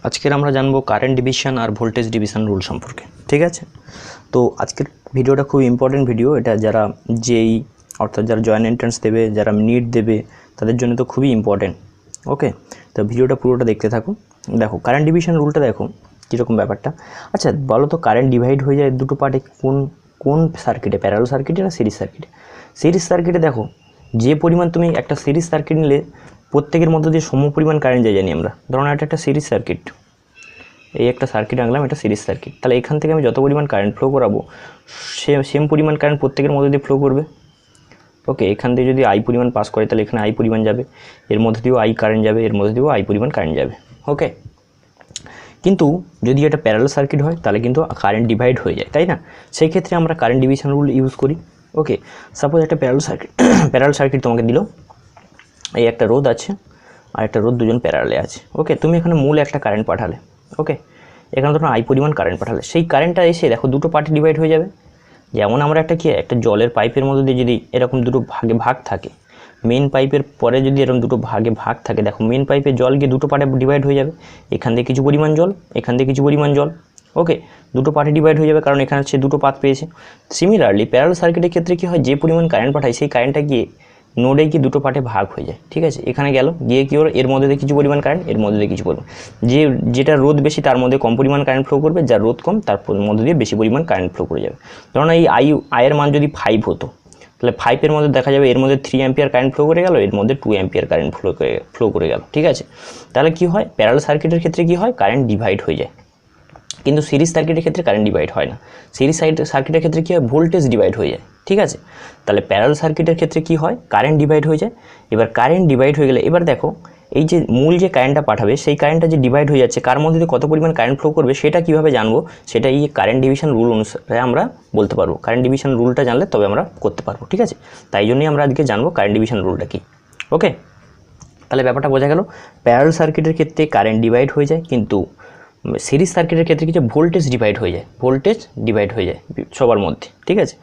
আজকের আমরা জানবো কারেন্ট ডিভিশন আর ভোল্টেজ ডিভিশন রুল সম্পর্কে। ঠিক আছে, তো আজকের ভিডিওটা খুব ইম্পর্টেন্ট ভিডিও। এটা যারা যেই অর্থাৎ যারা জয়েন্ট এন্ট্রান্স দেবে, যারা নিট দেবে, তাদের জন্য তো খুবই ইম্পর্টেন্ট। ওকে, তো ভিডিওটা পুরোটা দেখতে থাকুন। দেখো কারেন্ট ডিভিশন রুলটা দেখো কীরকম ব্যাপারটা। আচ্ছা বলো তো, কারেন্ট ডিভাইড হয়ে যায় দুটো পার্টে কোন কোন সার্কিটে? প্যারালাল সার্কিটে না সিরিজ সার্কিটে? সিরিজ সার্কিটে দেখো যে পরিমাণ তুমি একটা সিরিজ সার্কিট নিলে প্রত্যেকের মধ্যে দিয়ে সম পরিমাণ কারেন্ট যায় জানি আমরা। ধরুন এটা একটা সিরিজ সার্কিট, এই একটা সার্কিট আঁকলাম, এটা সিরিজ সার্কিট। তাহলে এখান থেকে আমি যত পরিমাণ কারেন্ট ফ্লো করাবো সেম পরিমাণ কারেন্ট প্রত্যেকের মধ্যে দিয়ে ফ্লো করবে। ওকে, এখান থেকে যদি আই পরিমাণ পাস করে তাহলে এখানে আই পরিমাণ যাবে, এর মধ্যে দিয়েও আই কারেন্ট যাবে, এর মধ্যে দিয়েও আই পরিমাণ কারেন্ট যাবে। ওকে, কিন্তু যদি এটা প্যারালাল সার্কিট হয় তাহলে কিন্তু কারেন্ট ডিভাইড হয়ে যায়, তাই না? সেই ক্ষেত্রে আমরা কারেন্ট ডিভিশন রুল ইউজ করি। ওকে, সাপোজ একটা প্যারালাল সার্কিট তোমাকে দিল, এই একটা রোধ আছে আর একটা রোধ, দুজন প্যারালালে আছে। ওকে, তুমি এখানে মূল একটা কারেন্ট পাঠালে। ওকে, এখানে ধরুন আই পরিমাণ কারেন্ট পাঠালে, সেই কারেন্টটা এসে দেখো দুটো পার্টে ডিভাইড হয়ে যাবে। যেমন আমরা একটা জলের পাইপের মধ্যে দিয়ে যদি এরকম দুটো ভাগে ভাগ থাকে, মেন পাইপের পরে যদি এরকম দুটো ভাগে ভাগ থাকে, দেখো মেন পাইপের জল গিয়ে দুটো পার্টে ডিভাইড হয়ে যাবে। এখান থেকে কিছু পরিমাণ জল, এখান থেকে কিছু পরিমাণ জল। ওকে, দুটো পার্টে ডিভাইড হয়ে যাবে কারণ এখানে হচ্ছে দুটো পাত পেয়েছে। সিমিলারলি প্যারালাল সার্কিটের ক্ষেত্রে কী হয়, যে পরিমাণ কারেন্ট পাঠায় সেই কারেন্টটা গিয়ে নোডে গিয়ে দুটো পার্টে ভাগ হয়ে যায়। ঠিক আছে, এখানে গেল গিয়ে কী হলো, এর মধ্যে দিয়ে কিছু পরিমাণ কারেন্ট, এর মধ্যে দিয়ে কিছু পরিমাণ, যেটা রোধ বেশি তার মধ্যে কম পরিমাণ কারেন্ট ফ্লো করবে, যার রোধ কম তার মধ্যে দিয়ে বেশি পরিমাণ কারেন্ট ফ্লো করে যাবে। ধরুন এই আয়ের মান যদি 5 হতো, তাহলে 5-এর মধ্যে দেখা যাবে এর মধ্যে 3 অ্যাম্পিয়ার কারেন্ট ফ্লো করে গেল, এর মধ্যে 2 অ্যাম্পিয়ার কারেন্ট ফ্লো করে গেল। ঠিক আছে, তাহলে কি হয়, প্যারালাল সার্কিটের ক্ষেত্রে কি হয়, কারেন্ট ডিভাইড হয়ে যায়। কিন্তু সিরিজ সার্কিটের ক্ষেত্রে কারেন্ট ডিভাইড হয় না। সিরিজ সার্কিটের ক্ষেত্রে কী হয়, ভোল্টেজ ডিভাইড হয়ে যায়। ঠিক আছে, তাহলে প্যারালাল সার্কিটের ক্ষেত্রে কি হয়, কারেন্ট ডিভাইড হয়ে যায়। এবার কারেন্ট ডিভাইড হয়ে গেলে এবার দেখো এই যে মূল যে কারেন্টটা পাঠাবে সেই কারেন্টটা যে ডিভাইড হয়ে যাচ্ছে, কার মধ্যে দিয়ে কত পরিমাণ কারেন্ট ফ্লো করবে সেটা কীভাবে জানবো, সেটা এই কারেন্ট ডিভিশন রুল অনুসারে আমরা বলতে পারবো। কারেন্ট ডিভিশন রুলটা জানলে তবে আমরা করতে পারবো। ঠিক আছে, তাই জন্যই আমরা আজকে জানবো কারেন্ট ডিভিশন রুলটা কী। ওকে, তাহলে ব্যাপারটা বোঝা গেল। প্যারালাল সার্কিটের ক্ষেত্রে কারেন্ট ডিভাইড হয়ে যায়, কিন্তু সিরিজ সার্কিটের ক্ষেত্রে কিছু ভোল্টেজ ডিভাইড হয়ে যায়, ভোল্টেজ ডিভাইড হয়ে যায় সবার মধ্যে। ঠিক আছে,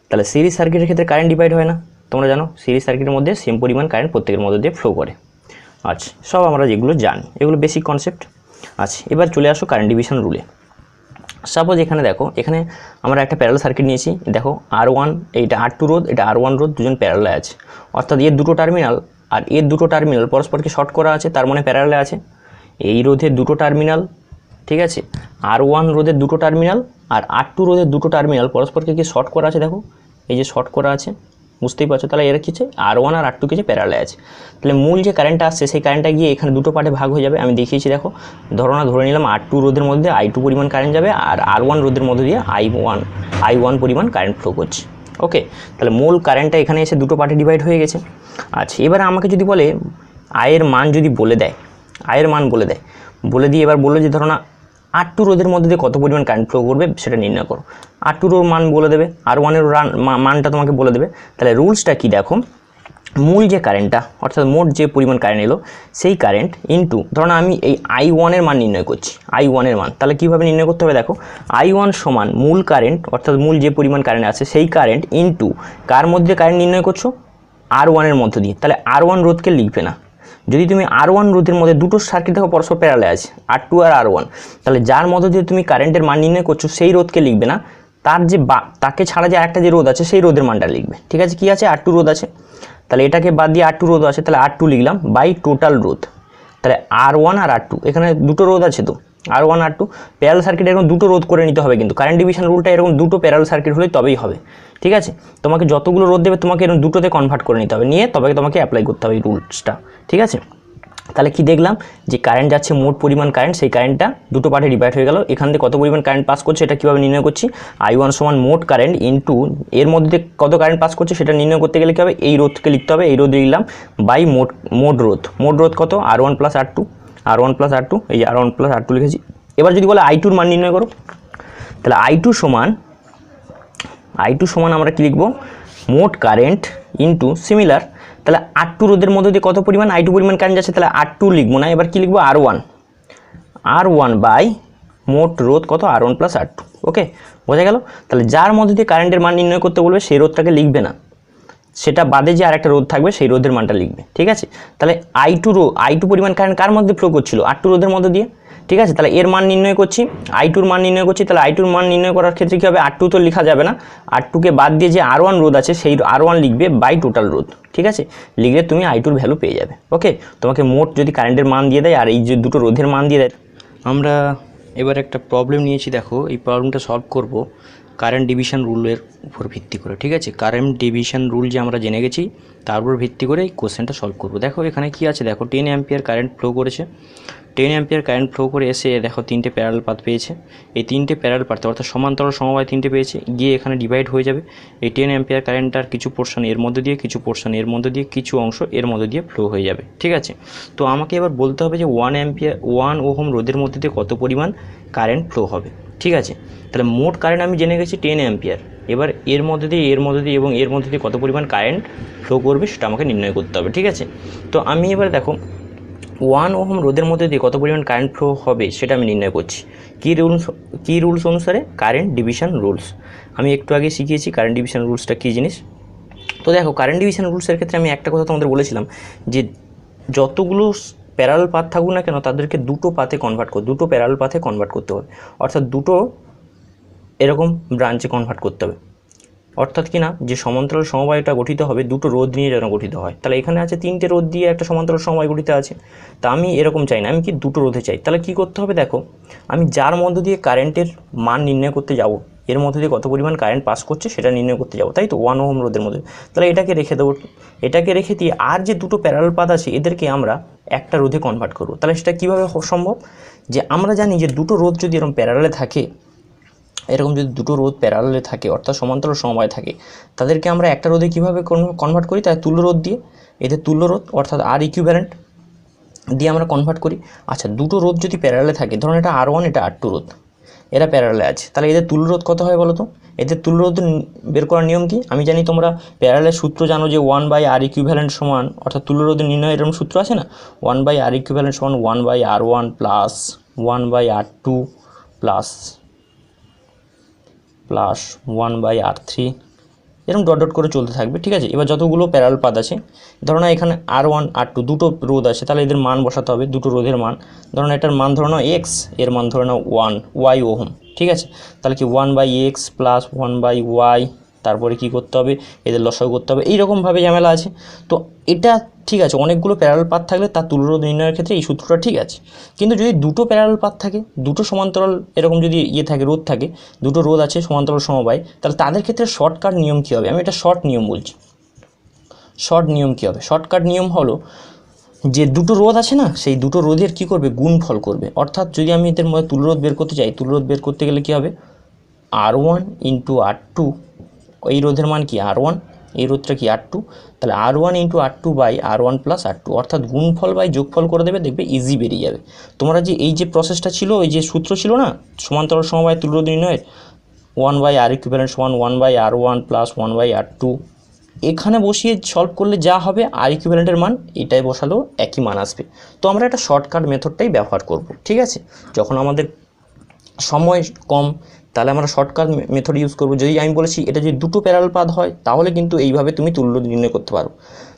তাহলে সিরিজ সার্কিটের ক্ষেত্রে কারেন্ট ডিভাইড হয় না। তোমরা জানো সিরিজ সার্কিটের মধ্যে সেম পরিমাণ কারেন্ট প্রত্যেকের মধ্যে দিয়ে ফ্লো করে। আচ্ছা, সব আমরা যেগুলো জানি এগুলো বেসিক কনসেপ্ট। আচ্ছা, এবার চলে আসো কারেন্ট ডিভিশন রুলে। সাপোজ এখানে দেখো, এখানে আমরা একটা প্যারালাল সার্কিট নিয়েছি। দেখো R1, এইটা R2 রোধ, এটা R1 রোধ, দুজন প্যারালালে আছে। অর্থাৎ এর দুটো টার্মিনাল আর এর দুটো টার্মিনাল পরস্পরকে শর্ট করা আছে, তার মানে প্যারালালে আছে। এই রোধের দুটো টার্মিনাল, ঠিক আছে, R1 রোধের দুটো টার্মিনাল আর R2 রোধের দুটো টার্মিনাল পরস্পরকে কি শর্ট করা আছে, দেখো এই যে শর্ট করা আছে, বুঝতেই পারছো। তাহলে এরা কিছু R1 আর R2 কিছু প্যারালালে আছে। তাহলে মূল যে কারেন্টটা আসছে সেই কারেন্টটা গিয়ে এখানে দুটো পার্টে ভাগ হয়ে যাবে। আমি দেখিয়েছি, দেখো ধরে নিলাম R2 রোধের মধ্যে I2 পরিমাণ কারেন্ট যাবে আর R1 রোধের মধ্যে দিয়ে I1 পরিমাণ কারেন্ট ফ্লো করছে। ওকে, তাহলে মূল কারেন্টটা এখানে এসে দুটো পার্টে ডিভাইড হয়ে গেছে। আচ্ছা, এবারে আমাকে যদি বলে আয়ের মান যদি বলে দেয়, আয়ের মান বলে দিয়ে এবার বললো যে ধরো না R2 রোধের মধ্যে দিয়ে কত পরিমাণ কারেন্ট ফ্লো করবে সেটা নির্ণয় করো। R2 রোধের মান বলে দেবে, R1 এর মানটা তোমাকে বলে দেবে। তাহলে রুলসটা কি দেখো, মূল যে কারেন্টটা অর্থাৎ মোট যে পরিমাণ কারেন্ট এলো সেই কারেন্ট ইন্টু, ধরো না আমি এই I1 এর মান নির্ণয় করছি, I1 এর মান। তাহলে কীভাবে নির্ণয় করতে হবে, দেখো I1 সমান মূল কারেন্ট অর্থাৎ মূল যে পরিমাণ কারেন্ট আছে সেই কারেন্ট ইন্টু কার মধ্যে কারেন্ট নির্ণয় করছো, R1 এর মধ্যে দিয়ে। তাহলে R1 রোধকে লিখবে না। যদি তুমি R1 রোধের মধ্যে দুটো সার্কিট দেখো পরস্পর প্যারালালে আছে, R2 আর R1, তাহলে যার মধ্যে দিয়ে তুমি কারেন্টের মান নির্ণয় করছো সেই রোধকে লিখবে না, তার যে তাকে ছাড়া যে একটা যে রোধ আছে সেই রোধের মানটা লিখবে। ঠিক আছে, কি আছে, R2 রোধ আছে, তাহলে এটাকে বাদ দিয়ে R2 রোধ আছে, তাহলে R2 লিখলাম বাই টোটাল রোধ। তাহলে R1 আর R2 এখানে দুটো রোধ আছে, তো R1 R2 প্যারালাল সার্কিট এরকম দুটো রোধ করে নিতে হবে। কিন্তু কারেন্ট ডিভিশন রুলটা এরকম দুটো প্যারালাল সার্কিট হলেই তবেই হবে। ঠিক আছে, তোমাকে যতগুলো রোধ দেবে তোমাকে এরকম দুটোতে কনভার্ট করে নিতে হবে, নিয়ে তবে তোমাকে অ্যাপ্লাই করতে হবে এই রুলসটা। ঠিক আছে, তাহলে কি দেখলাম যে কারেন্ট যাচ্ছে মোট পরিমাণ কারেন্ট, সেই কারেন্টটা দুটো পার্টে ডিভাইড হয়ে গেল। এখান থেকে কত পরিমাণ কারেন্ট পাস করছে এটা কীভাবে নির্ণয় করছি, I1 সমান মোট কারেন্ট ইন্টু এর মধ্যে কত কারেন্ট পাস করছে সেটা নির্ণয় করতে গেলে কী হবে, এই রোধকে লিখতে হবে, এই রোধ লিখলাম বাই মোট রোধ। মোট রোধ কত, R1 প্লাস R2, এই যে R1 প্লাস R2 লিখেছি। এবার যদি বলে I2 মান নির্ণয় করো, তাহলে I2 সমান আমরা কী লিখবো, মোট কারেন্ট ইন্টু সিমিলার, তাহলে R2 রোধের মধ্যে দিয়ে কত পরিমাণ I2 পরিমাণ কারেন্ট যাচ্ছে, তাহলে R2 লিখবো না, এবার কি লিখবো, R1 বাই মোট রোধ কত, R1 প্লাস R2। ওকে, বোঝা গেল। তাহলে যার মধ্যে দিয়ে কারেন্টের মান নির্ণয় করতে বলবে সেই রোধটাকে লিখবে না, সেটা বাদে যে আরেকটা রোধ থাকবে সেই রোধের মানটা লিখবে। ঠিক আছে, তাহলে I2 পরিমাণ কারেন্ট কার মধ্যে ফ্লো করছিল, R2 রোধের মধ্যে দিয়ে। ঠিক আছে। তাহলে এর মান নির্ণয় করছি, I2 মান নির্ণয় করছি। তাহলে I2 মান নির্ণয় করার ক্ষেত্রে কী হবে, R2 তো লেখা যাবে না, R2কে বাদ দিয়ে যে R1 রোধ আছে সেই R1 লিখবে বাই টোটাল রোধ, ঠিক আছে। লিখলে তুমি I2 ভ্যালু পেয়ে যাবে। ওকে, তোমাকে মোট যদি কারেন্টের মান দিয়ে দেয় আর এই যে দুটো রোধের মান দিয়ে দেয়। আমরা এবার একটা প্রবলেম নিয়েছি, দেখো এই প্রবলেমটা সলভ করব কারেন্ট ডিভিশন রুলের উপর ভিত্তি করে, ঠিক আছে। কারেন্ট ডিভিশন রুল যে আমরা জেনে গেছি তার উপর ভিত্তি করে এই কোশ্চেনটা সলভ করব। দেখো এখানে কি আছে, দেখো 10 অ্যাম্পিয়ার কারেন্ট ফ্লো করেছে, 10 অ্যাম্পিয়ার কারেন্ট ফ্লো করে এসে দেখো তিনটে প্যারালাল পাথ পেয়েছে। এই তিনটে প্যারালাল পাথ অর্থাৎ সমান্তরাল সমবায় তিনটে পেয়েছে, গিয়ে এখানে ডিভাইড হয়ে যাবে। এই 10 অ্যাম্পিয়ার কারেন্টটার কিছু পোর্শন এর মধ্যে দিয়ে, কিছু পোর্শন এর মধ্যে দিয়ে, কিছু অংশ এর মধ্যে দিয়ে ফ্লো হয়ে যাবে, ঠিক আছে। তো আমাকে এবার বলতে হবে যে 1 ওহম রোধের মধ্যে দিয়ে কত পরিমাণ কারেন্ট ফ্লো হবে, ঠিক আছে। তাহলে মোট কারেন্ট আমি জেনে গেছি 10 অ্যাম্পিয়ার, এবার এর মধ্যে দিয়ে এবং এর মধ্যে দিয়ে কত পরিমাণ কারেন্ট ফ্লো করবে সেটা আমাকে নির্ণয় করতে হবে, ঠিক আছে। তো আমি এবার দেখো 1 ওহম রোধের মধ্যে দিয়ে কত পরিমাণ কারেন্ট ফ্লো হবে সেটা আমি নির্ণয় করছি। কী রুলস অনুসারে, কারেন্ট ডিভিশন রুলস। আমি একটু আগে শিখিয়েছি কারেন্ট ডিভিশন রুলসটা কী জিনিস। তো দেখো কারেন্ট ডিভিশন রুলসের ক্ষেত্রে আমি একটা কথা তোমাদের বলেছিলাম যে যতগুলো প্যারালাল পাথ থাকুক না কেন তাদেরকে দুটো পাথে কনভার্ট করতে, দুটো প্যারালাল পাথে কনভার্ট করতে হবে, অর্থাৎ দুটো এরকম ব্রাঞ্চে কনভার্ট করতে হবে। অর্থাৎ কি না, যে সমান্তরাল সমবায়টা গঠিত হবে দুটো রোধ নিয়ে যেন গঠিত হয়। তাহলে এখানে আছে তিনটে রোধ দিয়ে একটা সমান্তরাল সমবায় গঠিত আছে, তা আমি এরকম চাই না, আমি কি দুটো রোধে চাই। তাহলে কি করতে হবে, দেখো আমি যার মধ্য দিয়ে কারেন্টের মান নির্ণয় করতে যাব, এর মধ্যে দিয়ে কত পরিমাণ কারেন্ট পাস করছে সেটা নির্ণয় করতে যাব, তাই তো 1 ওহম রোধের মধ্যে। তাহলে এটাকে রেখে দেবো, এটাকে রেখে দিয়ে আর যে দুটো প্যারালাল পাথ আছে এদেরকে আমরা একটা রোধে কনভার্ট করবো। তাহলে সেটা কীভাবে সম্ভব, যে আমরা জানি যে দুটো রোধ যদি এরকম প্যারালালে থাকে, এরকম যদি দুটো রোধ প্যারালালে থাকে অর্থাৎ সমান্তরাল সমবায় থাকে, তাদেরকে আমরা একটা রোধে কীভাবে কনভার্ট করি, তাই তুল্য রোধ দিয়ে, এদের তুল্য রোধ অর্থাৎ আর ইকুইভ্যালেন্ট দিয়ে আমরা কনভার্ট করি। আচ্ছা, দুটো রোধ যদি প্যারালালে থাকে, ধরুন এটা R1 এটা R2 রোধ, এরা প্যারালালে আছে, তাহলে এদের তুল্য রোধ কত হয় বলো তো। এদের তুল্য রোধ বের করার নিয়ম কি, আমি জানি তোমরা প্যারালালের সূত্র জানো যে 1/R ইকুইভ্যালেন্ট সমান, অর্থাৎ তুল্য রোধের নির্ণয় এরকম সূত্র আছে না, 1/R ইকুইভ্যালেন্ট সমান 1/R1 plus 1/R2 plus 1/R3, এরকম ডট ডট করে চলতে থাকবে, ঠিক আছে। এবার যতগুলো প্যারালাল পাথ আছে, ধরো না এখানে R1 R2 দুটো রোধ আছে, তাহলে এদের মান বসাতে হবে, দুটো রোধের মান। ধরো না এটার মান ধরো না x, এর মান ধরো না 1 ওহম, ঠিক আছে। তাহলে কি 1/x প্লাস 1/y, তারপরে কি করতে হবে, এদের লসাগু করতে হবে, এইরকমভাবে ঝামেলা আছে। তো এটা ঠিক আছে, অনেকগুলো প্যারালাল পাথ থাকলে তার তুল্য রোধ নির্ণয়ের ক্ষেত্রে এই সূত্রটা ঠিক আছে। কিন্তু যদি দুটো প্যারালাল পাথ থাকে, দুটো সমান্তরাল এরকম যদি থাকে, রোধ থাকে, দুটো রোধ আছে সমান্তরাল সমবায়, তাহলে তাদের ক্ষেত্রে শর্টকাট নিয়ম কী হবে, আমি এটা শর্ট নিয়ম বলছি। শর্ট নিয়ম কী হবে, শর্টকাট নিয়ম হলো যে দুটো রোধ আছে না, সেই দুটো রোধের কী করবে, গুণফল করবে। অর্থাৎ যদি আমি এদের মধ্যে তুল্য রোধ বের করতে চাই, তুল্য রোধ বের করতে গেলে কী হবে, R1 ইন্টু R2, এই রোধের মান কি R1, এই রোধটা কি R2, তাহলে R1 into R2 by R1 plus R2, অর্থাৎ গুণফল বাই যোগফল করে দেবে, দেখবে ইজি বেরিয়ে যাবে। তোমরা যে এই যে প্রসেসটা ছিল, এই যে সূত্র ছিল না সমান্তরাল সমবায় তুল্য রোধ নির্ণয়ের, 1/R ইকুইভ্যালেন্ট সমান 1/R1 প্লাস 1/R2, এখানে বসিয়ে সলভ করলে যা হবে আর ইকুইভ্যালেন্টের মান এটাই বসালেও একই মান আসবে। তো আমরা একটা শর্টকাট মেথডটাই ব্যবহার করব, ঠিক আছে। যখন আমাদের সময় কম, তাহলে আমরা শর্টকাট মেথড ইউজ করব। যদি আমি বলেছি এটা যদি দুটো প্যারালাল পাথ হয়, তাহলে কিন্তু এইভাবে তুমি তুল্য রোধ নির্ণয় করতে পারো।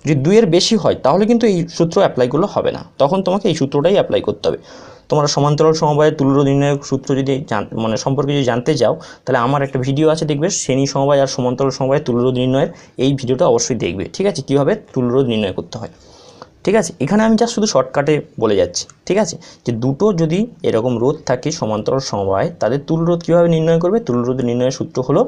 যদি দুইয়ের বেশি হয় তাহলে কিন্তু এই সূত্র অ্যাপ্লাই করলে হবে না, তখন তোমাকে এই সূত্রটাই অ্যাপ্লাই করতে হবে। তোমরা সমান্তরাল সমবায়ের তুল্য রোধ নির্ণয়ের সূত্র যদি সম্পর্কে যদি জানতে চাও, তাহলে আমার একটা ভিডিও আছে, দেখবে শ্রেণী সমবায় আর সমান্তরাল সমবায়ের তুল্য রোধ নির্ণয়ের, এই ভিডিওটা অবশ্যই দেখবে, ঠিক আছে, কীভাবে তুল্য রোধ নির্ণয় করতে হয়, ঠিক আছে। এখানে আমি যা শুধু শর্টকাটে বলে যাচ্ছি, ঠিক আছে, যে দুটো যদি এরকম রোধ থাকে সমান্তরাল সমবায়, তাদের তুল্য রোধ কীভাবে নির্ণয় করবে, তুল্য রোধ নির্ণয়ের সূত্র হলো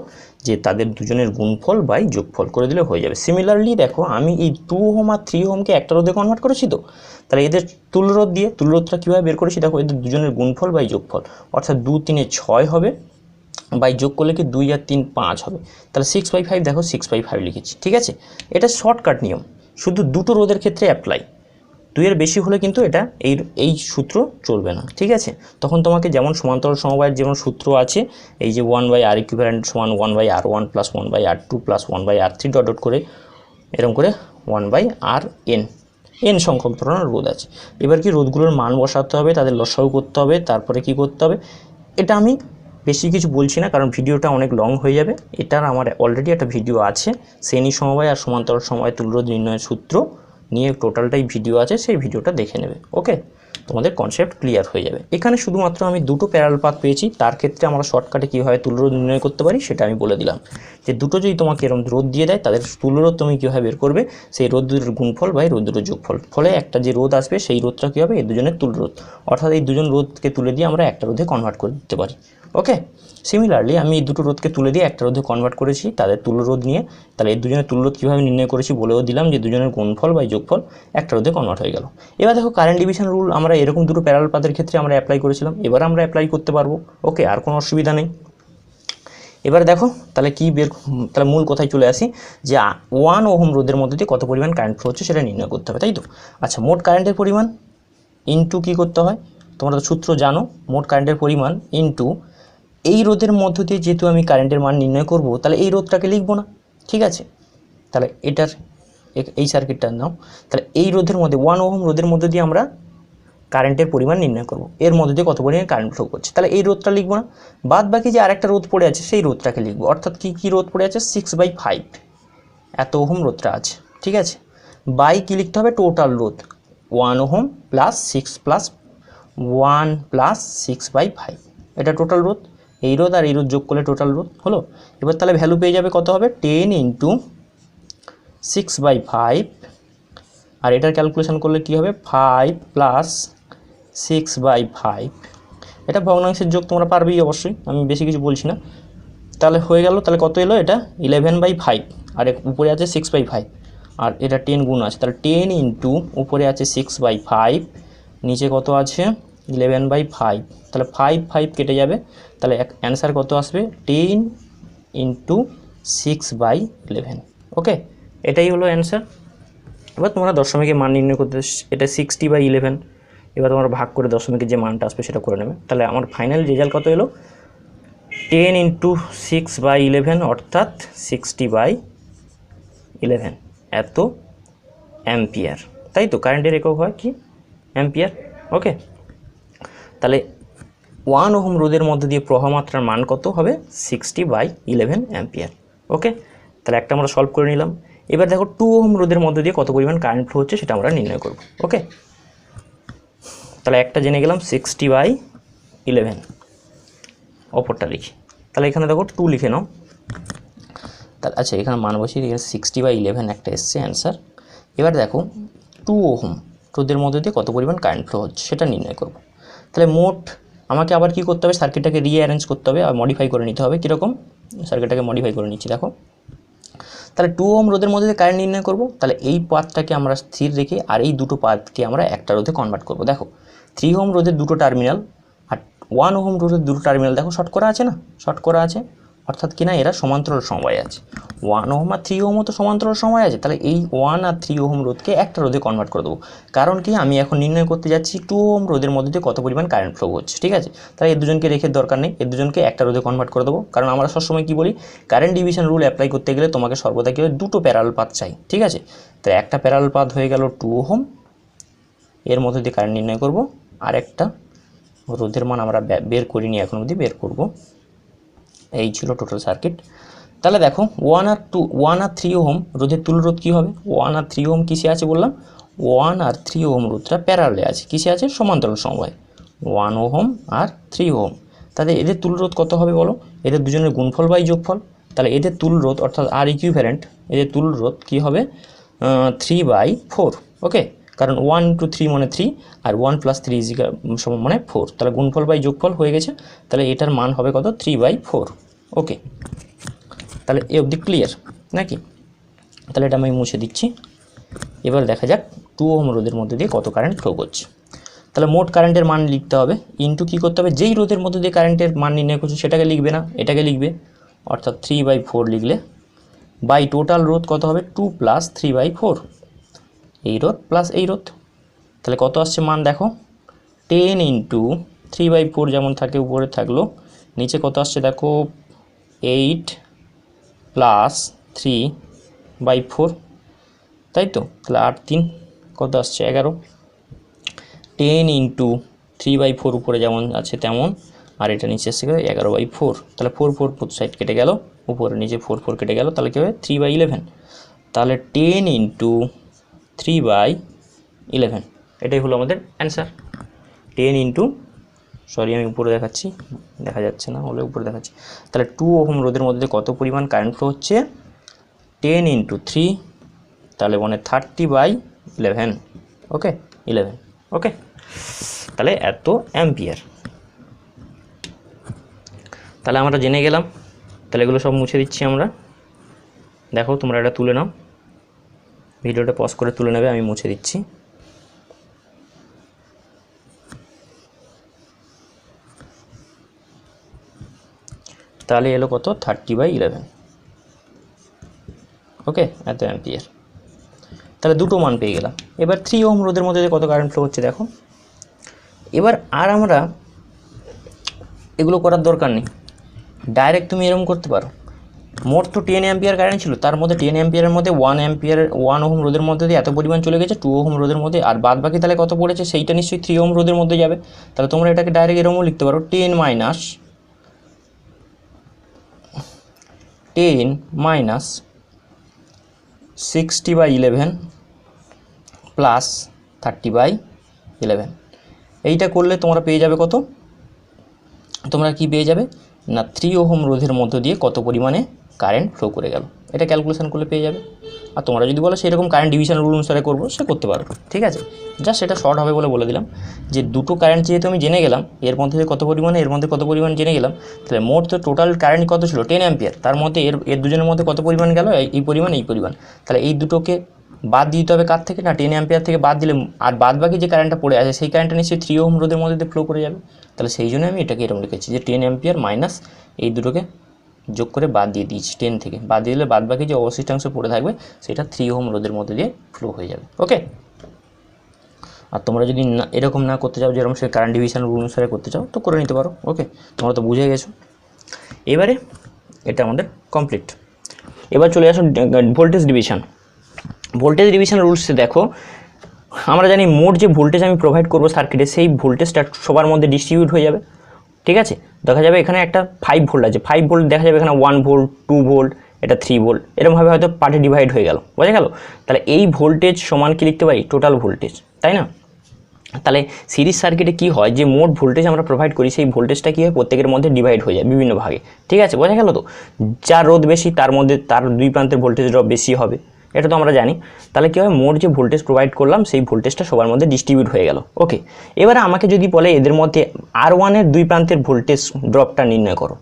যে তাদের দুজনের গুণফল বাই যোগফল করে দিলে হয়ে যাবে। সিমিলারলি দেখো আমি এই 2 ওহম আর 3 ওহমকে একটা রোধে কনভার্ট করেছি, তো তাহলে এদের তুল্য রোধ দিয়ে তুল্য রোধটা কীভাবে বের করেছি, দেখো এদের দুজনের গুণফল বাই যোগফল, অর্থাৎ 2 3 6 হবে, বাই যোগ করলে কি 2 আর 3 5 হবে, তাহলে 6/5, দেখো 6/5 লিখেছি, ঠিক আছে। এটা শর্টকাট নিয়ম, শুধু দুটো রোধের ক্ষেত্রে অ্যাপ্লাই, দুইয়ের বেশি হলে কিন্তু এটা এই সূত্র চলবে না, ঠিক আছে। তখন তোমাকে যেমন সমান্তরাল সমবায়ের যেমন সূত্র আছে, এই যে 1/R ইকুইভ্যালেন্ট সমান 1/R1 plus 1/R2 plus 1/R3 dot dot করে এরকম করে 1/Rn, n সংখ্যক ধরনের রোধ আছে। এবার কি রোধগুলোর মান বসাতে হবে, তাদের লসাগু করতে হবে, তারপরে কি করতে হবে, এটা আমি বেশি কিছু বলছি না কারণ ভিডিওটা অনেক লং হয়ে যাবে। এটার আমার অলরেডি একটা ভিডিও আছে, শ্রেণী সমবায় আর সমান্তরাল সমবায় তুল্য রোধ নির্ণয়ের সূত্র নিয়ে টোটালটাই ভিডিও আছে, সেই ভিডিওটা দেখে নেবে। ওকে, তোমাদের কনসেপ্ট ক্লিয়ার হয়ে যাবে। এখানে শুধুমাত্র আমি দুটো প্যারালাল পাথ পেয়েছি, তার ক্ষেত্রে আমরা শর্টকাটে কীভাবে তুল্যরোধ নির্ণয় করতে পারি সেটা আমি বলে দিলাম। যে দুটো যদি তোমাকে এরকম রোধ দিয়ে দেয় তাদের তুল্যরোধ তুমি কীভাবে বের করবে, সেই রোধ দুটোর গুণফল বা রোধ দুটোর যোগফল, ফলে একটা যে রোধ আসবে সেই রোধটা কী হবে, এই দুজনের তুল্যরোধ, অর্থাৎ এই দুজন রোধকে তুলে দিয়ে আমরা একটা রোধে কনভার্ট করে দিতে পারি। ওকে, সিমিলারলি আমি এই দুটো রোধকে তুলে দিয়ে একটা রোধে কনভার্ট করেছি তাদের তুল্যরোধ নিয়ে। তাহলে এই দুজনের তুল্যরোধ কীভাবে নির্ণয় করেছি বলেও দিলাম, যে দুজনের গুণফল বা যোগফল একটা রোধে কনভার্ট হয়ে গেল। এবার দেখো কারেন্ট ডিভিশন রুল আমরা এরকম দুটো প্যারালাল পাথের ক্ষেত্রে আমরা অ্যাপ্লাই করেছিলাম, এবার আমরা অ্যাপ্লাই করতে পারবো। ওকে, আর কোনো অসুবিধা নেই। এবার দেখো তাহলে তাহলে মূল কথায় চলে আসি, যে 1 ওহম রোধের মধ্যে দিয়ে কত পরিমাণ কারেন্ট ফ্লো হচ্ছে সেটা নির্ণয় করতে হবে, তাই তো? আচ্ছা, মোট কারেন্টের পরিমাণ ইনটু কী করতে হয়, তোমরা তো সূত্র জানো, মোট কারেন্টের পরিমাণ ইনটু এই রোধের মধ্য দিয়ে যেহেতু আমি কারেন্টের মান নির্ণয় করব, তাহলে এই রোধটাকে লিখবো না, ঠিক আছে? তাহলে এটার এই সার্কিটটার নাও, তাহলে এই রোধের মধ্যে 1 ওহম রোধের মধ্যে দিয়ে আমরা কারেন্টের পরিমাণ নির্ণয় করব, এর মধ্যে দিয়ে কত পরিমাণ কারেন্ট ফ্লো করছে, তাহলে এই রোধটা লিখবো না, বাদ বাকি যে আরেকটা রোধ পড়ে আছে সেই রোধটাকে লিখবো। অর্থাৎ কী রোধ পড়ে আছে, 6/5 এত ওহম রোধটা আছে, ঠিক আছে? বাই কী লিখতে হবে, টোটাল রোধ 1 ওহম প্লাস 6 প্লাস 1 প্লাস 6/5, এটা টোটাল রোধ। এই রোধ আর এই রোধ যোগ করলে টোটাল রোধ হলো। এবার তাহলে ভ্যালু পেয়ে যাবে কত হবে, 10 ইন্টু 6/5, আর এটার ক্যালকুলেশন করলে কী হবে, 5 প্লাস 6/5, এটা ভগ্নাংশের যোগ তোমরা পারবেই অবশ্যই, আমি বেশি কিছু বলছি না। তাহলে হয়ে গেল, তাহলে কত এলো, এটা 11/5, আর উপরে আছে 6/5, আর এটা 10 গুণ আছে, তাহলে 10 ইন্টু উপরে আছে 6/5, নিচে কত আছে 11/5, তাহলে 5 কেটে যাবে, তাহলে অ্যান্সার কত আসবে, 10 ইন্টু 6/11। ওকে, এটাই হলো অ্যান্সার। এবার তোমরা দশমিকের মান নির্ণয় করতে, এটা 60/11, এবার তোমরা ভাগ করে দশমিকের যে মানটা আসবে সেটা করে নেবে। তাহলে আমার ফাইনাল রেজাল্ট কত এলো, 10 ইন্টু 6/11 অর্থাৎ 60/11 এত অ্যাম্পিয়ার, তাই তো? কারেন্টের একক হয় কি, অ্যাম্পিয়ার। ওকে, তাহলে 1 ওহম রোধের মধ্যে দিয়ে প্রবাহমাত্রার মান কত হবে, 60/11 অ্যাম্পিয়ার। ওকে, তাহলে একটা আমরা সলভ করে নিলাম। এবার দেখো 2 ওহম রোধের মধ্যে দিয়ে কত পরিমাণ কারেন্ট ফ্লো হচ্ছে সেটা আমরা নির্ণয় করব। ওকে, তাহলে একটা জেনে গেলাম 60/11, অপরটা লিখি। তাহলে এখানে দেখো 2 লিখে নাও, তাহলে আচ্ছা এখানে মান বসিয়ে এখানে 60/11 একটা এসছে অ্যান্সার। এবার দেখো 2 ওহম রোধের মধ্যে দিয়ে কত পরিমাণ কারেন্ট ফ্লো হচ্ছে সেটা নির্ণয় করব। তাহলে মোট আমাকে আবার কি করতে হবে, সার্কিটটাকে রিঅ্যারেঞ্জ করতে হবে আর মডিফাই করে নিতে হবে। কীরকম, সার্কিটটাকে মডিফাই করে নিচ্ছি দেখো। তাহলে 2 ওহম রোধের মধ্যে দিয়ে কারেন্ট নির্ণয় করব, তাহলে এই পাথটাকে আমরা স্থির রেখে আর এই দুটো পাথকে আমরা একটা রোধে কনভার্ট করব। দেখো 3 ওহম রোধের দুটো টার্মিনাল আর 1 ওহম রোধের দুটো টার্মিনাল দেখো শর্ট করা আছে না, শর্ট করা আছে, অর্থাৎ কিনা এরা সমান্তরাল সময় আছে। 1 ওহম আর 3 ওহমও তো সমান্তরাল সময় আছে, তাহলে এই 1 আর 3 ওহম রোধকে একটা রোধে কনভার্ট করে দেবো। কারণ কি, আমি এখন নির্ণয় করতে যাচ্ছি 2 ওহম রোধের মধ্যে দিয়ে কত পরিমাণ কারেন্ট ফ্লো হচ্ছে, ঠিক আছে? তাহলে এই দুজনকে রেখে দরকার নেই, এই দুজনকে একটা রোধে কনভার্ট করে দেবো। কারণ আমরা সবসময় কী বলি, কারেন্ট ডিভিশন রুল অ্যাপ্লাই করতে গেলে তোমাকে সর্বদা কী হয়, দুটো প্যারালাল পাথ চাই, ঠিক আছে? তো একটা প্যারালাল পাথ হয়ে গেল 2 ওহম, এর মধ্যে দিয়ে কারেন্ট নির্ণয় করব, আর একটা রোধের মান আমরা বের করিনি এখন অবধি, বের করব। এই ছিল টোটাল সার্কিট। তাহলে দেখো 1 আর 3 ওহম রোধের তুল্যরোধ কী হবে, 1 আর 3 ওহম কিসে আছে বললাম, 1 আর 3 ওহম রোধটা প্যারালালে আছে, কিসে আছে, সমান্তরাল সমবায়, 1 ওহম আর 3 ওহম। তাহলে এদের তুল্যরোধ কত হবে বলো, এদের দুজনের গুণফল বাই যোগফল, তাহলে এদের তুল্যরোধ অর্থাৎ আর ইকুইভ্যালেন্ট, এদের তুল্যরোধ কী হবে, 3/4। ওকে, কারণ 1 × 3 মানে 3, আর 1 + 3 সমান মানে 4, তাহলে গুণফল বাই যোগফল হয়ে গেছে। তাহলে এটার মান হবে কত, 3/4। ওকে, তাহলে এ অবধি ক্লিয়ার নাকি? তাহলে এটা আমি মুছে দিচ্ছি। এবার দেখা যাক 2 ওহম রোধের মধ্যে দিয়ে কত কারেন্ট ফ্লো করছে। তাহলে মোট কারেন্টের মান লিখতে হবে, ইনটু কী করতে হবে, যেই রোধের মধ্যে দিয়ে কারেন্টের মান নির্ণয় করছে সেটাকে লিখবে না, এটাকে লিখবে, অর্থাৎ 3/4 লিখলে বাই টোটাল রোধ কত হবে, 2 + 3/4, এই রোধ প্লাস এই রোধ। তাহলে কত আসছে মান দেখো, 10 ইন্টু 3/4 যেমন থাকে উপরে থাকলো, নিচে কত আসছে দেখো, 8 + 3/4, তাই তো? তাহলে 8 3 কত আসছে, 11। 10 ইন্টু 3/4 উপরে যেমন আছে তেমন, আর এটা নিচে এসে গেল 11/4, তাহলে 4 প্রতি সাইড কেটে গেল, উপরে নিচে 4 কেটে গেল, তাহলে কী হবে, 3/11। তাহলে 10 ইন্টু 3/11, এটাই হলো আমাদের অ্যান্সার। 10 ইন্টু, সরি আমি উপরে দেখাচ্ছি, দেখা যাচ্ছে না হলে উপরে দেখাচ্ছি, তাহলে 2 ওহম রোধের মধ্যে কত পরিমাণ কারেন্ট ফ্লো হচ্ছে, 10 ইন্টু 3, তাহলে 30/11, ওকে 11, ওকে, তাহলে এত অ্যাম্পিয়ার। তাহলে আমরা জেনে গেলাম। তাহলে এগুলো সব মুছে দিচ্ছি আমরা। দেখো তোমরা এটা তুলে নাও, ভিডিওটা পজ করে তুলে নেবে, আমি মুছে দিচ্ছি। তাহলে এলো কত, 30/11, ওকে, এত অ্যাম্পিয়ার। তাহলে দুটো মান পেয়ে গেলাম। এবার 3 ওহম রোধের মধ্যে কত কারেন্ট ফ্লো হচ্ছে দেখো। এবার আর আমরা এগুলো করার দরকার নেই, ডাইরেক্ট তুমি এরকম করতে পারো। মোট তো 10 অ্যাম্পিয়ার কারেন্ট ছিল, তার মধ্যে 10 অ্যাম্পিয়ারের মধ্যে 1 ওহম রোধের মধ্যে দিয়ে এত পরিমাণ চলে গেছে 2 ওহম রোধের মধ্যে, আর বাদ বাকি তাহলে কত পড়েছে সেইটা নিশ্চয়ই 3 ওহম রোধের মধ্যে যাবে। তাহলে তোমরা এটাকে ডাইরেক্ট এরকমও লিখতে পারো, 10 মাইনাস 60/11 প্লাস 30/11। এইটা করলে তোমরা পেয়ে যাবে কত, তোমরা কি পেয়ে যাবে না 3 ওহম রোধের মধ্য দিয়ে কত পরিমাণে কারেন্ট ফ্লো করে গেল, এটা ক্যালকুলেশন করলে পেয়ে যাবে। আর তোমরা যদি বলো সেরকম কারেন্ট ডিভিশন রুল অনুসারে করবো, সে করতে পারো, ঠিক আছে। জাস্ট এটা শর্ট হবে বলে দিলাম যে দুটো কারেন্ট যেহেতু আমি জেনে গেলাম, এর মধ্যে কত পরিমাণে এর মধ্যে কত পরিমাণ জেনে গেলাম, তাহলে মোট তো টোটাল কারেন্ট কত ছিল 10 অ্যাম্পিয়ার, তার মধ্যে এর দুজনের মধ্যে কত পরিমাণ গেল, এই পরিমাণ। তাহলে এই দুটোকে বাদ দিতে হবে কার থেকে, না 10 অ্যাম্পিয়ার থেকে বাদ দিলে আর বাদ বাকি যে কারেন্টটা পড়ে আছে সেই কারেন্টটা নিশ্চয়ই 3 ওহম রোধের মধ্যে দিয়ে ফ্লো করে যাবে। তাহলে সেই জন্য আমি এটাকে এরকম লিখেছি যে 10 অ্যাম্পিয়ার মাইনাস এই দুটোকে যোগ করে বাদ দিয়ে দিয়েছি, 10 থেকে বাদ দিয়ে দিলে বাদ বাকি যে অবশিষ্টাংশ পড়ে থাকবে সেটা 3 ওহম রোধের মধ্যে দিয়ে ফ্লো হয়ে যাবে, ওকে। আর তোমরা যদি না এরককম না করতে চাও, যেরকম সে কারেন্ট ডিভিশন রুল অনুসারে করতে চাও তো করে নিতে পারো, ওকে। তোমরা তো বুঝে গেছো। এবারে এটা আমাদের কমপ্লিট। এবার চলে আসো ভোল্টেজ ডিভিশন। ভোল্টেজ ডিভিশন রুলসে দেখো, আমরা জানি মোট যে ভোল্টেজ আমি প্রোভাইড করবো সার্কিটে, সেই ভোল্টেজটা সবার মধ্যে ডিস্ট্রিবিউট হয়ে যাবে, ঠিক আছে। দেখা যাবে এখানে একটা 5 ভোল্ট আছে, 5 ভোল্ট দেখা যাবে এখানে 1 ভোল্ট 2 ভোল্ট, এটা 3 ভোল্ট, এরকমভাবে হয়তো পার্টে ডিভাইড হয়ে গেল, বোঝা গেল। তাহলে এই ভোল্টেজ সমান কি লিখতে পারি, টোটাল ভোল্টেজ, তাই না। তাহলে সিরিজ সার্কিটে কি হয়, যে মোট ভোল্টেজ আমরা প্রোভাইড করি সেই ভোল্টেজটা কী হয় প্রত্যেকের মধ্যে ডিভাইড হয়ে যায় বিভিন্ন ভাগে, ঠিক আছে, বোঝা গেল তো। যার রোধ বেশি তার মধ্যে তার দুই প্রান্তের ভোল্টেজ ড্রপ বেশি হবে, এটা তো আমরা জানি। তাহলে কী হবে, মোট যে ভোল্টেজ প্রোভাইড করলাম সেই ভোল্টেজটা সবার মধ্যে ডিস্ট্রিবিউট হয়ে গেল, ওকে। এবারে আমাকে যদি বলে এদের মধ্যে R1-এর দুই প্রান্তের ভোল্টেজ ড্রপটা নির্ণয় করো,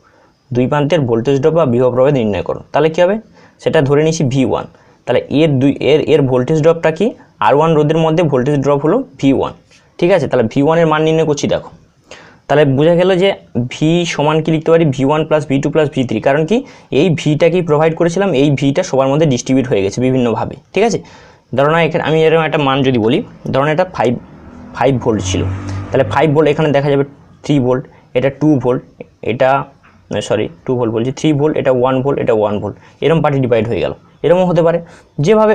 দুই প্রান্তের ভোল্টেজ ড্রপ বা বিভব প্রভেদ নির্ণয় করো, তাহলে কী হবে, সেটা ধরে নিছি V1। তাহলে এর ভোল্টেজ ড্রপটা কি, R1 রোধের মধ্যে ভোল্টেজ ড্রপ হলো V1, ঠিক আছে। তাহলে V1-এর মান নির্ণয় করছি, দেখো তাহলে বোঝা গেল যে ভি সমান কি লিখতে পারি, V1 + V2 + V3, কারণ কি এই ভিটাকেই প্রোভাইড করেছিলাম, এই ভিটা সবার মধ্যে ডিস্ট্রিবিউট হয়ে গেছে বিভিন্নভাবে, ঠিক আছে। ধরো না এখানে আমি এরকম একটা মান যদি বলি, ধরুন এটা 5 ভোল্ট ছিল, তাহলে 5 ভোল্ট এখানে দেখা যাবে 3 ভোল্ট, এটা 2 ভোল্ট, এটা 2 ভোল্ট বলছি, 3 ভোল্ট, এটা 1 ভোল্ট, এটা 1 ভোল্ট, এরকম পার্টি ডিভাইড হয়ে গেল। এরকম হতে পারে যেভাবে,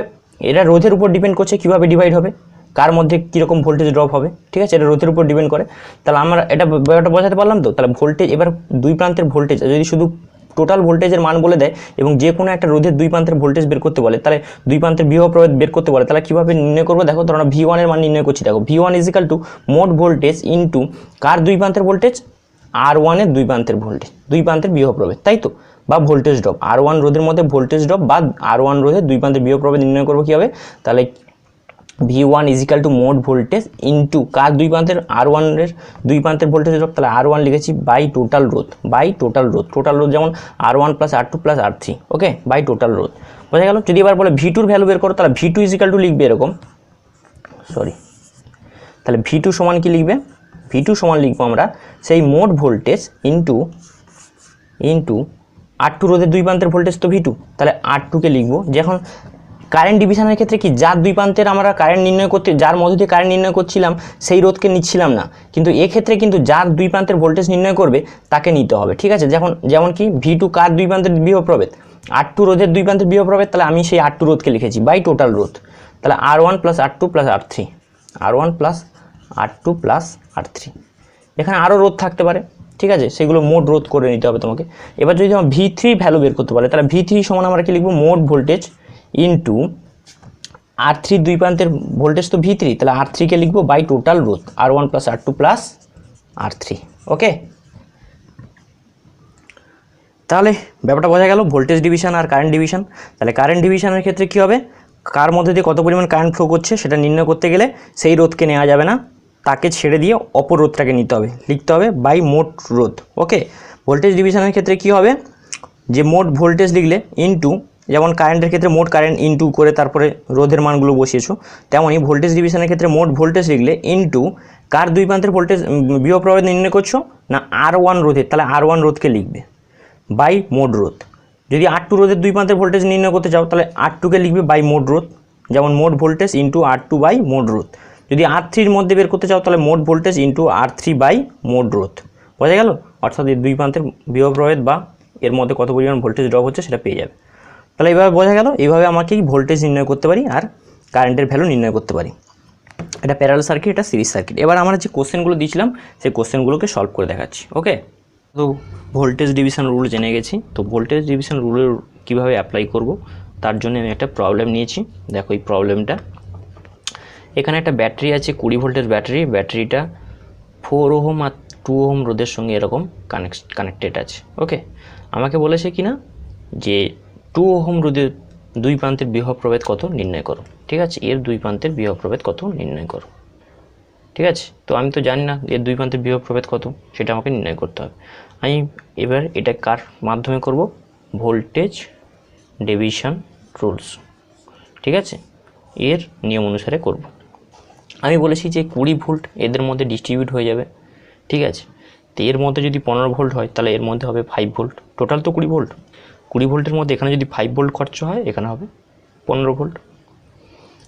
এটা রোধের উপর ডিপেন্ড করছে কীভাবে ডিভাইড হবে, কার মধ্যে কীরকম ভোল্টেজ ড্রপ হবে, ঠিক আছে, এটা রোধের উপর ডিপেন্ড করে। তাহলে আমরা এটা ব্যাপারটা বোঝাতে পারলাম তো। তাহলে ভোল্টেজ, এবার দুই প্রান্তের ভোল্টেজ যদি শুধু টোটাল ভোল্টেজের মান বলে দেয় এবং যে কোনো একটা রোধের দুই প্রান্তের ভোল্টেজ বের করতে বলে, তাহলে দুই প্রান্তের বিভব প্রভেদ বের করতে বলে, তাহলে কীভাবে নির্ণয় করবো, দেখো ধরো V1-এর মান নির্ণয় করছি, দেখো V1 = মোট ভোল্টেজ ইন্টু কার দুই প্রান্তের ভোল্টেজ, R1-এর দুই প্রান্তের ভোল্টেজ, দুই প্রান্তের বিভব প্রভেদ, তাই তো, বা ভোল্টেজ ড্রপ, R1 রোধের মধ্যে ভোল্টেজ ড্রপ বা R1 রোধের দুই প্রান্তের বিভব প্রভেদ নির্ণয় করবো কী হবে, তাহলে V1 = মোট ভোল্টেজ ইন্টু কার দুই প্রান্তের, R1-এর দুই প্রান্তের ভোল্টেজ ড্রপ, তাহলে R1 লিখেছি বাই টোটাল রোধ, টোটাল রোধ যেমন R1 + R2 + R3, okay, by total রোধ, বোঝা গেল। যদি এবার বলে V2-র ভ্যালু বের করো, তাহলে V2 = লিখবে এরকম, তাহলে V2 সমান কি লিখবে, V2 সমান লিখবো আমরা সেই মোট ভোল্টেজ ইন্টু R2 রোধের দুই প্রান্তের ভোল্টেজ তো V2, তাহলে R2-কে লিখবো। যখন কারেন্ট ডিভিশনের ক্ষেত্রে কি, যার দুই প্রান্তের আমরা কারেন্ট নির্ণয় করতে, যার মধ্য দিয়ে কারেন্ট নির্ণয় করছিলাম সেই রোধকে নিচ্ছিলাম না, কিন্তু এক্ষেত্রে কিন্তু যার দুই প্রান্তের ভোল্টেজ নির্ণয় করবে তাকে নিতে হবে, ঠিক আছে। যেমন কি V2 কার দুই প্রান্তের বিভব প্রভেদ, R2 রোধের দুই প্রান্তের বিভব প্রভেদ, তাহলে আমি সেই R2 রোধকে লিখেছি বাই টোটাল রোধ, তাহলে R1 + R2 + R3, R1 + R2 + R3। এখানে আরও রোধ থাকতে পারে, ঠিক আছে, সেগুলো মোট রোধ করে নিতে হবে তোমাকে। এবার যদি আমার V3 ভ্যালু বের করতে পারে, তাহলে V3 সমান আমরা কি লিখবো, মোট ভোল্টেজ ইন্টু R3 দুই প্রান্তের ভোল্টেজ তো V3, তাহলে R3-কে লিখবো বাই টোটাল রোধ, R1 + R2 + R3। ওকে, তাহলে ব্যাপারটা বোঝা গেল ভোল্টেজ ডিভিশন আর কারেন্ট ডিভিশন। তাহলে কারেন্ট ডিভিশনের ক্ষেত্রে কী হবে, কার মধ্যে দিয়ে কত পরিমাণ কারেন্ট ফ্লো করছে সেটা নির্ণয় করতে গেলে সেই রোধকে নেওয়া যাবে না, তাকে ছেড়ে দিয়ে অপর রোধটাকে নিতে হবে, লিখতে হবে বাই মোট রোধ। ওকে, ভোল্টেজ ডিভিশনের ক্ষেত্রে কী হবে, যে মোট ভোল্টেজ লিখলে ইনটু, যেমন কারেন্টের ক্ষেত্রে মোট কারেন্ট ইনটু করে তারপরে রোধের মানগুলো বসিয়েছো, তেমনই ভোল্টেজ ডিভিশনের ক্ষেত্রে মোট ভোল্টেজ লিখলে ইনটু কার দুই প্রান্তের ভোল্টেজ বিভব প্রভেদ নির্ণয় করছো না R1 রোধের, তাহলে R1 রোধকে লিখবে বাই মোট রোধ। যদি R2 রোধের দুই প্রান্তের ভোল্টেজ নির্ণয় করতে চাও তাহলে R2কে লিখবে বাই মোট রোধ, যেমন মোট ভোল্টেজ ইন্টু R2 বাই মোট রোধ। যদি R3-র মধ্যে বের করতে চাও তাহলে মোট ভোল্টেজ ইন্টু R3 বাই মোট রোধ। বোঝা গেল? অর্থাৎ এই দুই প্রান্তের বিভব প্রভেদ বা এর মধ্যে কত পরিমাণ ভোল্টেজ ড্রপ হচ্ছে সেটা পেয়ে যাবে। তাহলে এইভাবে বোঝা গেল, এইভাবে আমাকে ভোল্টেজ নির্ণয় করতে পারি আর কারেন্টের ভ্যালু নির্ণয় করতে পারি। এটা প্যারালাল সার্কিট, এটা সিরিজ সার্কিট। এবার আমরা যে কোশ্চেনগুলো দিয়েছিলাম সেই কোশ্চেনগুলোকে সলভ করে দেখাচ্ছি। ওকে, তো ভোল্টেজ ডিভিশন রুল জেনে গেছি। তো ভোল্টেজ ডিভিশন রুলের কীভাবে অ্যাপ্লাই করব তার জন্য আমি একটা প্রবলেম নিয়েছি। দেখো এই প্রবলেমটা, এখানে একটা ব্যাটারি আছে, 20 ভোল্টের ব্যাটারি। ব্যাটারিটা 4 ওহম আর 2 ওহম রোধের সঙ্গে এরকম কানেক্টেড আছে। ওকে, আমাকে বলেছে কি না যে 2 ওহম রোধের দুই প্রান্তের বিভব প্রভেদ কত নির্ণয় করো। ঠিক আছে, এর দুই প্রান্তের বিভব প্রভেদ কত নির্ণয় করো। ঠিক আছে, তো আমি তো জানি না এর দুই প্রান্তের বিভব প্রভেদ কত, সেটা আমাকে নির্ণয় করতে হবে। আমি এবার এটা কার মাধ্যমে করব, ভোল্টেজ ডিভিশন রুলস। ঠিক আছে, এর নিয়ম অনুসারে করব। আমি বলেছি যে 20 ভোল্ট এদের মধ্যে ডিস্ট্রিবিউট হয়ে যাবে। ঠিক আছে, তো এর মধ্যে যদি 15 ভোল্ট হয় তাহলে এর মধ্যে হবে 5 ভোল্ট। টোটাল তো 20 ভোল্ট, 20 ভোল্টের মধ্যে এখানে যদি 5 ভোল্ট খরচ হয় এখানে হবে 15 ভোল্ট।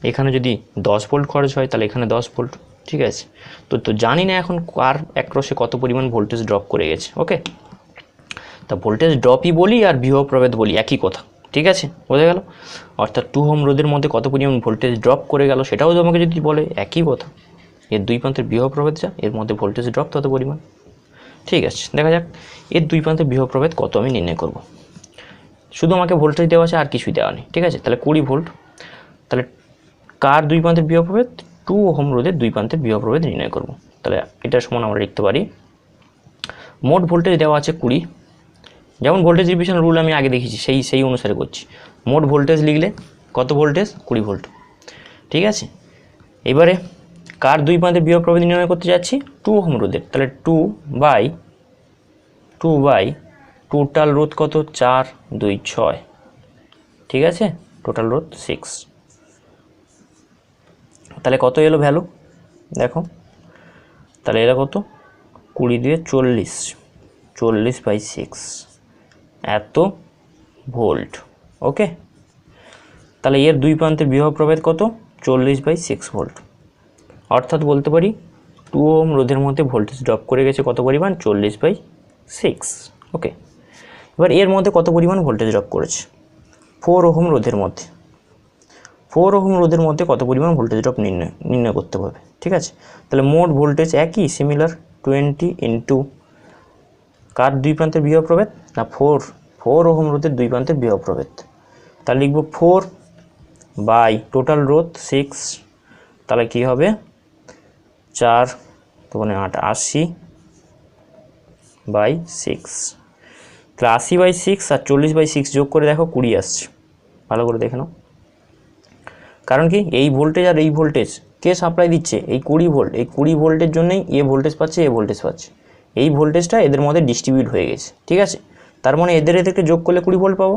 এখানে যদি 10 ভোল্ট খরচ হয় তাহলে এখানে 10 ভোল্ট। ঠিক আছে, তো জানি না এখন কার অ্যাক্রসে কত পরিমাণ ভোল্টেজ ড্রপ করে গেছে। ওকে, তা ভোল্টেজ ড্রপই বলি আর বিভব প্রভেদ বলি, একই কথা। ঠিক আছে, বোঝা গেল? অর্থাৎ 2 ওহম রোধের মধ্যে কত পরিমাণ ভোল্টেজ ড্রপ করে গেল সেটাও তোমাকে যদি বলে, একই কথা। এর দুই প্রান্তের বিভব প্রভেদ যা, এর মধ্যে ভোল্টেজ ড্রপ তত পরিমাণ। ঠিক আছে, দেখা যাক এর দুই প্রান্তের বিভব প্রভেদ কত আমি নির্ণয় করব। শুধু আমাকে ভোল্টেজ দেওয়া আছে, আর কিছুই দেওয়া নেই। ঠিক আছে, তাহলে 20 ভোল্ট, তাহলে কার দুই প্রান্তের বিভব প্রভেদ, 2 ওহম রোধের দুই প্রান্তের বিভব প্রভেদ নির্ণয় করব। তাহলে এটার সমান আমরা লিখতে পারি মোট ভোল্টেজ দেওয়া আছে 20, যেমন ভোল্টেজ ডিভিশন রুল আমি আগে দেখেছি সেই অনুসারে করছি। মোট ভোল্টেজ লিখলে কত ভোল্টেজ, 20 ভোল্ট। ঠিক আছে, এবারে কার দুই প্রান্তের বিভব প্রভেদ নির্ণয় করতে যাচ্ছি, 2 ওহম রোধের, তাহলে 2 বাই টোটাল রোধ কত, 4 2 6। ঠিক আছে, টোটাল রোধ 6। তাহলে কত এলো ভ্যালু দেখো, তাহলে এরা কত, 20 দিয়ে 40, 40/6 এত ভোল্ট। ওকে, তাহলে এর দুই প্রান্তের বিভব প্রভেদ কত, 40/6 ভোল্ট। অর্থাৎ বলতে পারি 2 ওহম রোধের মধ্যে ভোল্টেজ ড্রপ করে গেছে কত পরিমাণ, 40/6। ওকে, এবার এর মধ্যে কত পরিমাণ ভোল্টেজ ড্রপ করেছে, 4 ওহম রোধের মধ্যে, 4 ওহম রোধের মধ্যে কত পরিমাণ ভোল্টেজ ড্রপ নির্ণয় করতে হবে। ঠিক আছে, তাহলে মোট ভোল্টেজ একই, সিমিলার, 20 ইন্টু কার দুই প্রান্তের বিভব প্রভেদ না, 4 ওহম রোধের দুই প্রান্তের বিভব প্রভেদ। তাহলে লিখব 4 বাই টোটাল রোধ 6, তাহলে কী হবে, 4 মানে 8, 80/6। তাহলে 80/6 আর 40/6 যোগ করে দেখো 20 আসছে। ভালো করে দেখে নাও, কারণ কি এই ভোল্টেজ আর এই ভোল্টেজ কে সাপ্লাই দিচ্ছে, এই 20 ভোল্ট। এই 20 ভোল্টের জন্যই এ ভোল্টেজ পাচ্ছে, এ ভোল্টেজ পাচ্ছে। এই ভোল্টেজটা এদের মধ্যে ডিস্ট্রিবিউট হয়ে গেছে। ঠিক আছে, তার মানে এদেরকে যোগ করলে 20 ভোল্ট পাবো।